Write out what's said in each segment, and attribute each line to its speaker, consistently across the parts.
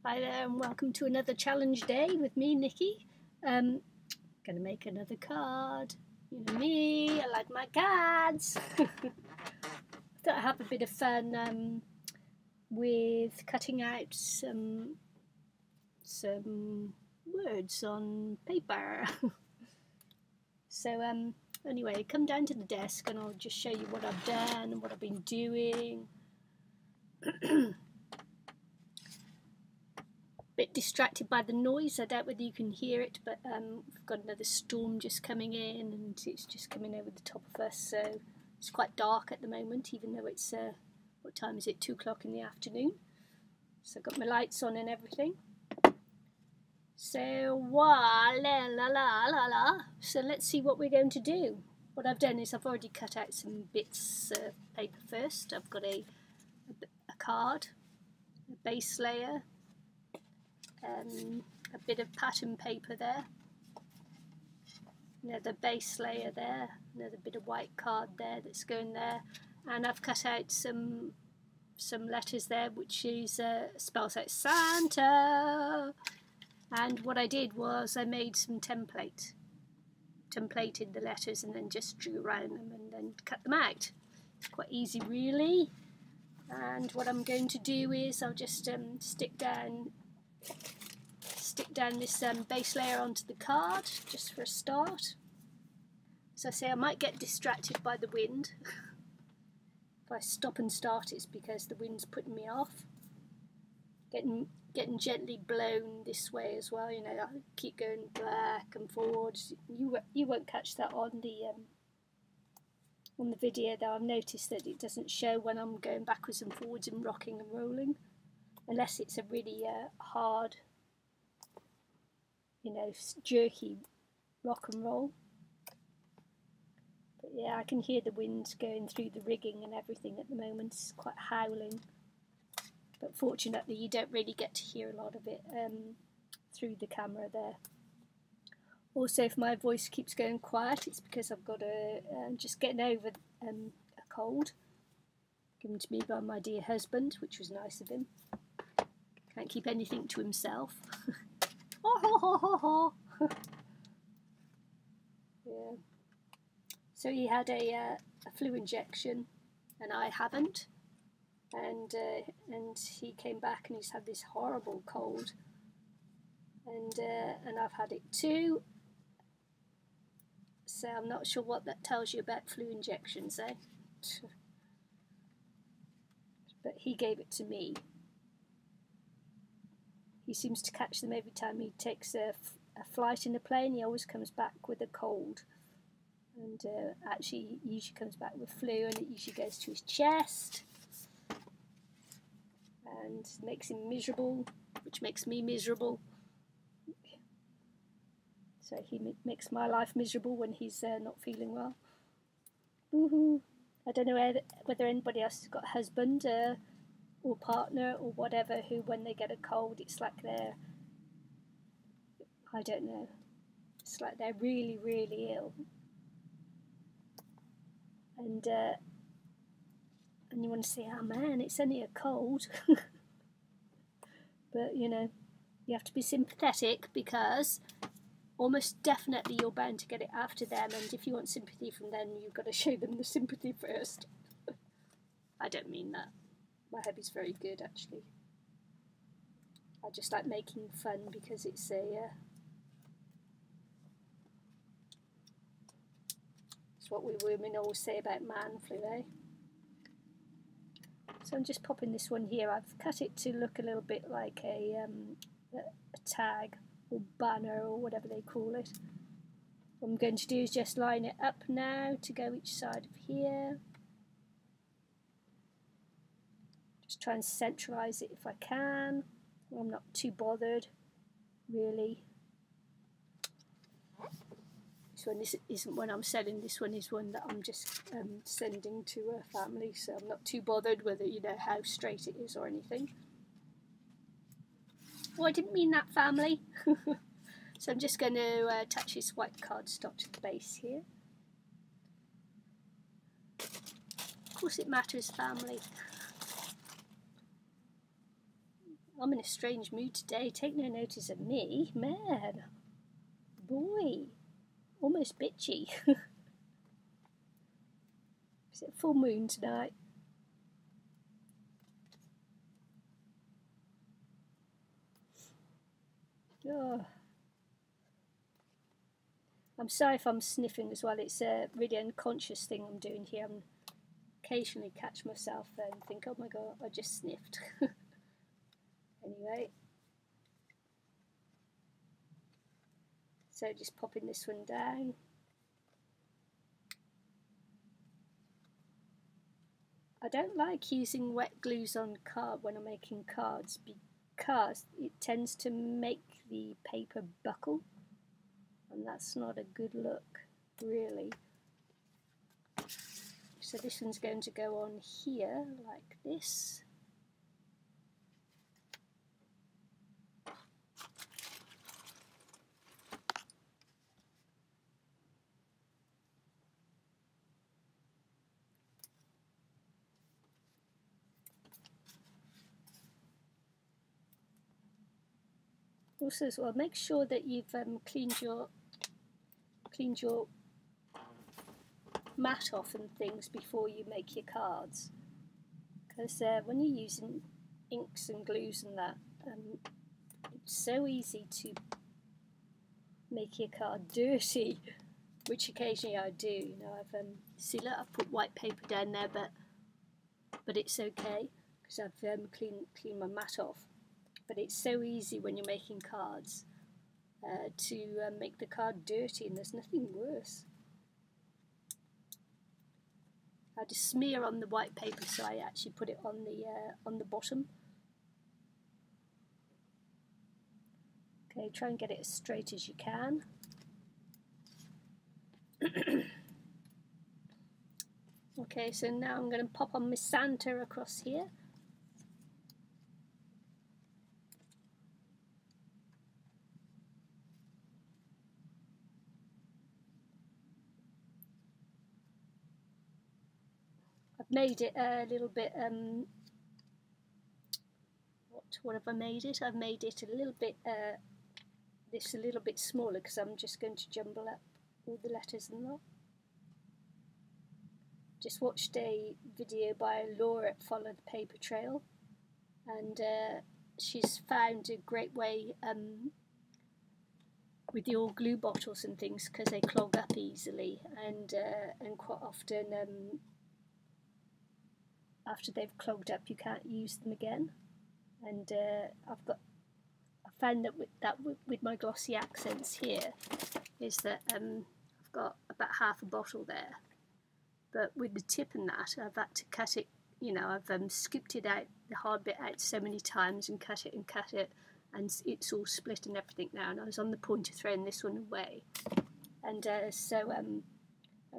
Speaker 1: Hi there and welcome to another challenge day with me, Nikki. Gonna make another card. You know me, I like my cards. Thought I'd have a bit of fun with cutting out some words on paper. So anyway, come down to the desk and I'll just show you what I've done and what I've been doing. Bit distracted by the noise. I doubt whether you can hear it, but we've got another storm just coming in and it's just coming over the top of us, so it's quite dark at the moment, even though it's what time is it, 2 o'clock in the afternoon. So I've got my lights on and everything. So la la la la la. So let's see what we're going to do. What I've done is I've already cut out some bits of paper first. I've got a card, a base layer, a bit of pattern paper there, another base layer there, another bit of white card there that's going there, and I've cut out some letters there which is spells out Santa. And what I did was I made some templated the letters and then just drew around them and then cut them out. It's quite easy really. And what I'm going to do is I'll just stick down this base layer onto the card just for a start. So I say I might get distracted by the wind. If I stop and start, it's because the wind's putting me off. Getting gently blown this way as well. You know, I keep going back and forwards. You won't catch that on the video, though. I've noticed that it doesn't show when I'm going backwards and forwards and rocking and rolling, unless it's a really hard, you know, jerky rock and roll. But yeah, I can hear the wind going through the rigging and everything at the moment. It's quite howling, but fortunately you don't really get to hear a lot of it through the camera there. Also, if my voice keeps going quiet, it's because I've got just getting over a cold given to me by my dear husband, which was nice of him. Can't keep anything to himself. Yeah. So he had a flu injection and I haven't, and he came back and he's had this horrible cold, and I've had it too. So I'm not sure what that tells you about flu injections, eh? But he gave it to me. He seems to catch them every time he takes a flight in a plane. He always comes back with a cold, and actually he usually comes back with flu, and it usually goes to his chest and makes him miserable, which makes me miserable. So he makes my life miserable when he's not feeling well. Woohoo! I don't know whether anybody else has got a husband or partner or whatever who, when they get a cold, it's like they're, I don't know, it's like they're really, really ill. And you want to say, oh man, it's only a cold. But, you know, you have to be sympathetic, because almost definitely you're bound to get it after them, and if you want sympathy from them, you've got to show them the sympathy first. I don't mean that. My hubby's very good, actually. I just like making fun because it's it's what we women always say about man flu, eh? So I'm just popping this one here. I've cut it to look a little bit like a tag or banner or whatever they call it. What I'm going to do is just line it up now to go each side of here. Just try and centralise it if I can. I'm not too bothered, really. This one isn't one I'm selling. This one is one that I'm just sending to a family, so I'm not too bothered whether, you know, how straight it is or anything. Oh, I didn't mean that, family. So I'm just going to attach this white cardstock to the base here. Of course it matters, family. I'm in a strange mood today. Take no notice of me. Man. Boy. Almost bitchy. Is it full moon tonight? Oh. I'm sorry if I'm sniffing as well. It's a really unconscious thing I'm doing here. I'm occasionally catch myself and think, oh my god, I just sniffed. Anyway. So just popping this one down. I don't like using wet glues on card when I'm making cards because it tends to make the paper buckle, and that's not a good look, really. So this one's going to go on here like this. Also, as well, make sure that you've cleaned your mat off and things before you make your cards, because when you're using inks and glues and that, it's so easy to make your card dirty, which occasionally I do. You know, see, look, I've put white paper down there, but it's okay because I've cleaned my mat off. But it's so easy when you're making cards to make the card dirty, and there's nothing worse. I just smear on the white paper, so I actually put it on the bottom. Okay, try and get it as straight as you can. Okay, so now I'm going to pop on my Santa across here. I've made it a little bit, what have I made it? I've made it a little bit, this a little bit smaller because I'm just going to jumble up all the letters and that. Just watched a video by Laura at Follow the Paper Trail, and she's found a great way with the old glue bottles and things, because they clog up easily, and quite often after they've clogged up you can't use them again. And I found that with my glossy accents here is that I've got about half a bottle there, but with the tip and that I've had to cut it. You know, I've scooped it out, the hard bit out so many times, and cut it, and it's all split and everything now. And I was on the point of throwing this one away, and and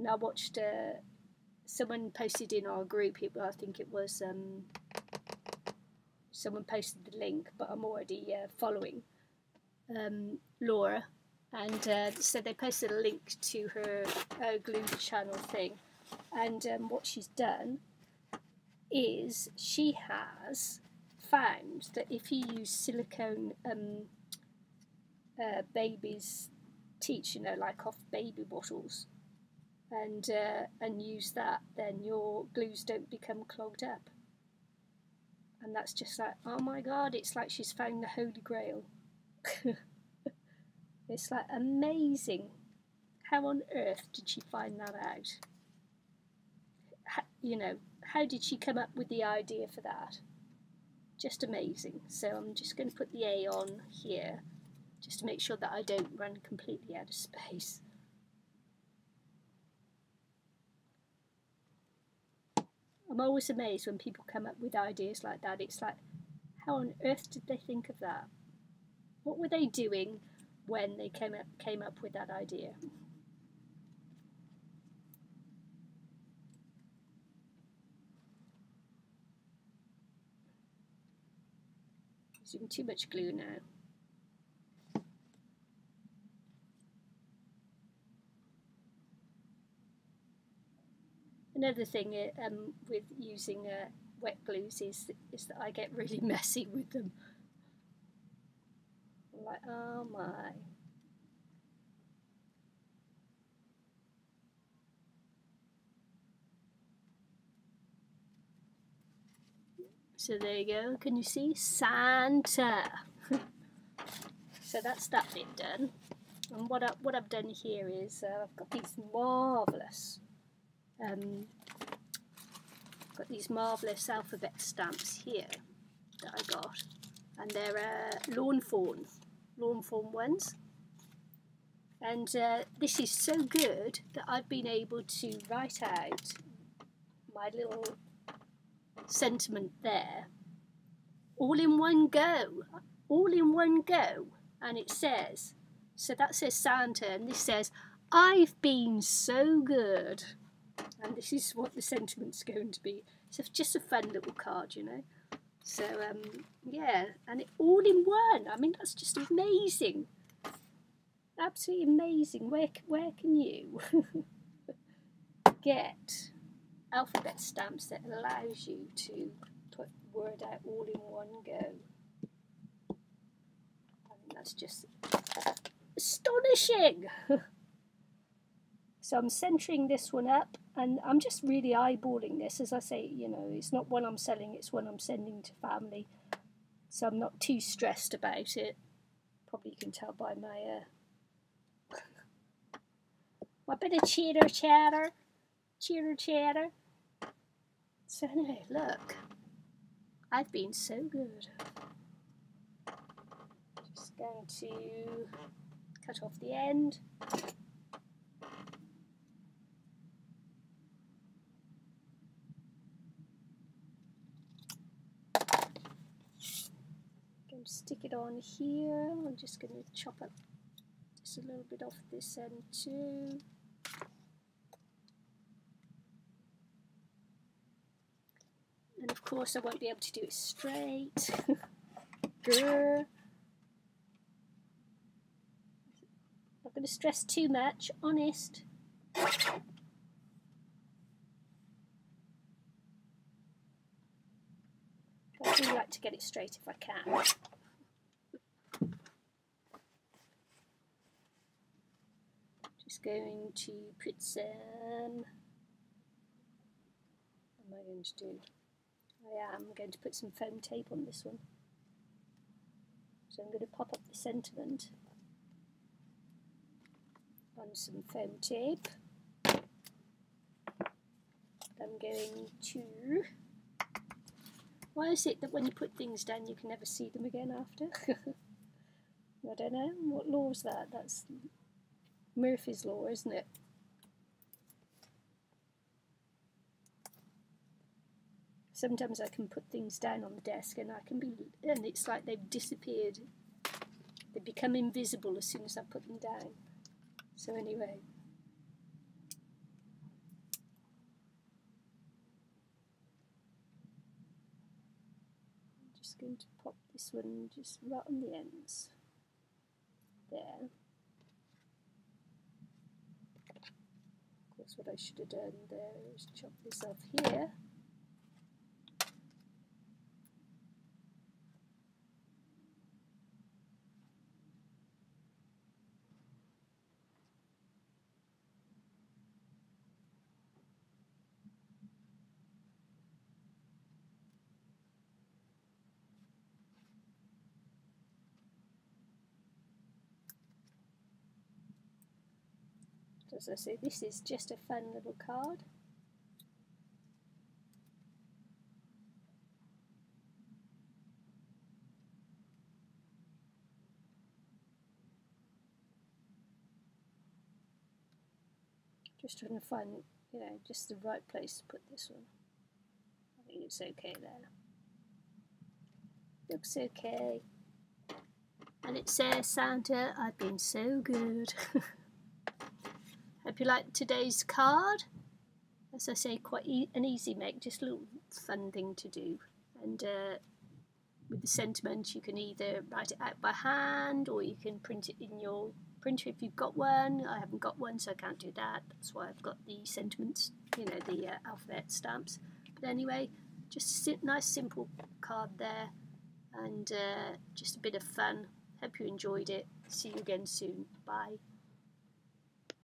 Speaker 1: I watched someone posted in our group. I think it was someone posted the link, but I'm already following Laura, and so they posted a link to her glue channel thing, and what she's done is she has found that if you use silicone baby's teats, you know, like off baby bottles, and use that, then your glues don't become clogged up. And that's just like, oh my god, it's like she's found the Holy Grail. It's like amazing. How on earth did she find that out? You know, how did she come up with the idea for that? Just amazing. So I'm just going to put the A on here, just to make sure that I don't run completely out of space. I'm always amazed when people come up with ideas like that. It's like, how on earth did they think of that? What were they doing when they came up with that idea? Using too much glue now. Another thing with using wet glues is that I get really messy with them. I'm like, oh my. So there you go. Can you see? Santa. So that's that bit done. And what I've done here is I've got these marvellous alphabet stamps here that I got, and they're lawn fawn ones. And this is so good that I've been able to write out my little sentiment there, all in one go, and it says, so that says Santa, and this says, I've been so good, and this is what the sentiment's going to be. So it's just a fun little card, you know. So yeah, and it all in one. I mean, that's just amazing, absolutely amazing. Where can you get alphabet stamps that allows you to put word out all in one go? I mean, that's just astonishing. So I'm centering this one up, and I'm just really eyeballing this. As I say, you know, it's not one I'm selling, it's one I'm sending to family. So I'm not too stressed about it. Probably you can tell by my my bit of chitter chatter. So anyway, look, I've been so good. Just going to cut off the end. Going to stick it on here. I'm just going to chop up just a little bit off this end too. And of course I won't be able to do it straight. Grr. Not going to stress too much, honest. I do like to get it straight if I can. Just going to put some... What am I going to do? I am going to put some foam tape on this one. So I'm going to pop up the sentiment on some foam tape. I'm going to... Why is it that when you put things down you can never see them again after? I don't know. What law is that? That's Murphy's Law, isn't it? Sometimes I can put things down on the desk and it's like they've disappeared. They become invisible as soon as I put them down. So anyway. I'm just going to pop this one just right on the ends. There. Of course, what I should have done there is chop this off here. As I say, this is just a fun little card. Just trying to find, you know, just the right place to put this one. I think it's okay there. Looks okay. And it says, Santa, I've been so good. Hope you like today's card. As I say, quite an easy make, just a little fun thing to do. And with the sentiment, you can either write it out by hand or you can print it in your printer if you've got one. I haven't got one, so I can't do that. That's why I've got the sentiments, you know, the alphabet stamps. But anyway, just a nice simple card there, and just a bit of fun. Hope you enjoyed it. See you again soon. Bye.